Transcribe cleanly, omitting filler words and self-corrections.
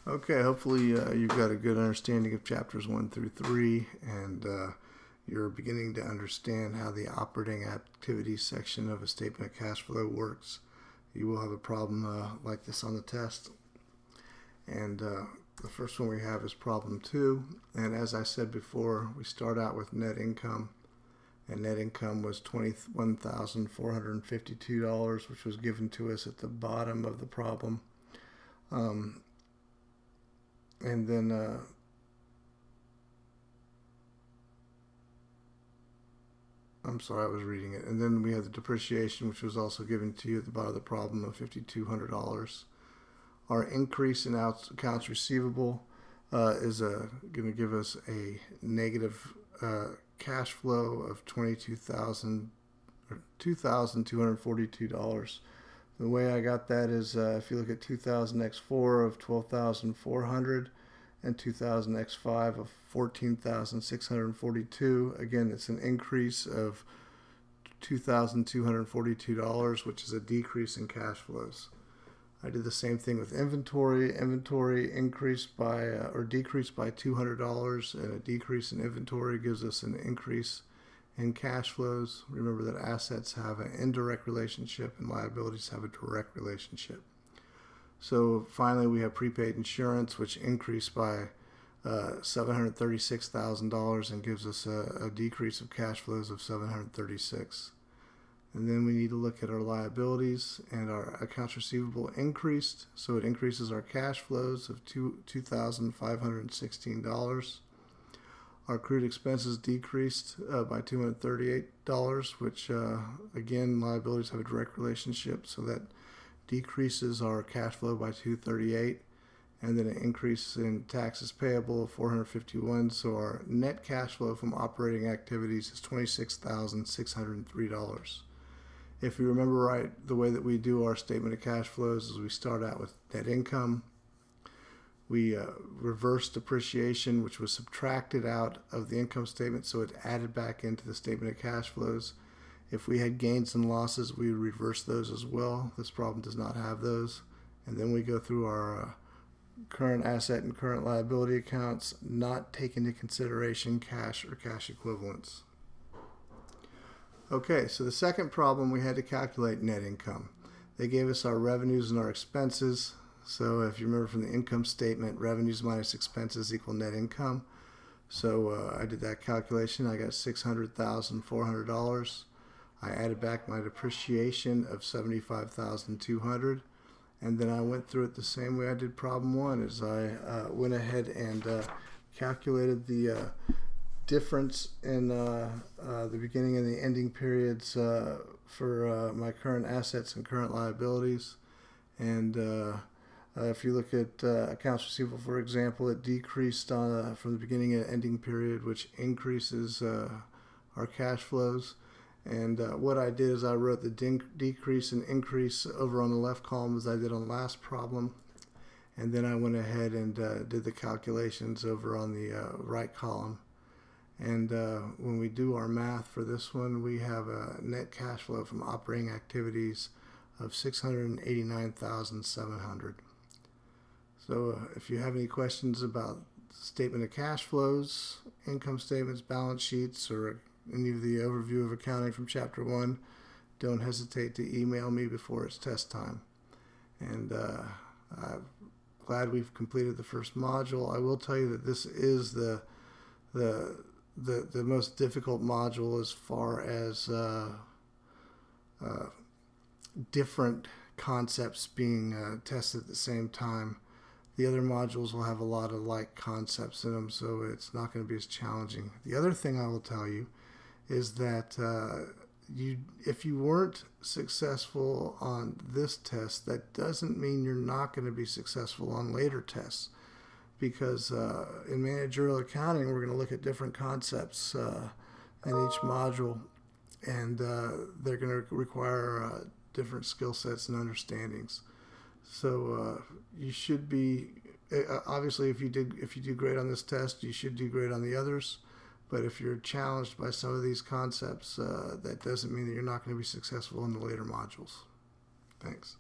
Okay, hopefully you've got a good understanding of chapters 1 through 3, and you're beginning to understand how the operating activities section of a statement of cash flow works. You will have a problem like this on the test. And the first one we have is problem 2. And as I said before, we start out with net income. And net income was $21,452, which was given to us at the bottom of the problem. And then I'm sorry, I was reading it. And then we have the depreciation, which was also given to you at the bottom of the problem of $5,200. Our increase in accounts receivable is going to give us a negative cash flow of $2,242. The way I got that is if you look at 2000x4 of 12,400 and 2000x5 of 14,642. Again, it's an increase of $2,242, which is a decrease in cash flows. I did the same thing with inventory. Inventory increased by or decreased by $200, and a decrease in inventory gives us an increase in cash flows. Remember that assets have an indirect relationship and liabilities have a direct relationship. So finally, we have prepaid insurance, which increased by $736,000 and gives us a decrease of cash flows of $736,000. And then we need to look at our liabilities, and our accounts receivable increased, so it increases our cash flows of $2,516. Our accrued expenses decreased by $238, which again, liabilities have a direct relationship, so that decreases our cash flow by $238, and then an increase in taxes payable of $451. So our net cash flow from operating activities is $26,603. If you remember right, the way that we do our statement of cash flows is we start out with net income. We reverse depreciation, which was subtracted out of the income statement, so it added back into the statement of cash flows. If we had gains and losses, we reverse those as well. This problem does not have those. And then we go through our current asset and current liability accounts, not taking into consideration cash or cash equivalents. Okay, so the second problem, we had to calculate net income. They gave us our revenues and our expenses. So if you remember from the income statement, revenues minus expenses equal net income. So I did that calculation. I got $600,400. I added back my depreciation of $75,200. And then I went through it the same way I did problem 1, as I went ahead and calculated the difference in the beginning and the ending periods for my current assets and current liabilities. And if you look at accounts receivable, for example, it decreased from the beginning and ending period, which increases our cash flows. And what I did is I wrote the decrease and increase over on the left column as I did on the last problem. And then I went ahead and did the calculations over on the right column. And when we do our math for this one, we have a net cash flow from operating activities of $689,700. So if you have any questions about statement of cash flows, income statements, balance sheets, or any of the overview of accounting from Chapter 1, don't hesitate to email me before it's test time. And I'm glad we've completed the first module. I will tell you that this is the most difficult module as far as different concepts being tested at the same time. The other modules will have a lot of like concepts in them, so it's not going to be as challenging. The other thing I will tell you is that if you weren't successful on this test, that doesn't mean you're not going to be successful on later tests. Because in managerial accounting, we're going to look at different concepts in each module, and they're going to require different skill sets and understandings. So you should be obviously if you do great on this test, you should do great on the others. But if you're challenged by some of these concepts, that doesn't mean that you're not going to be successful in the later modules. Thanks.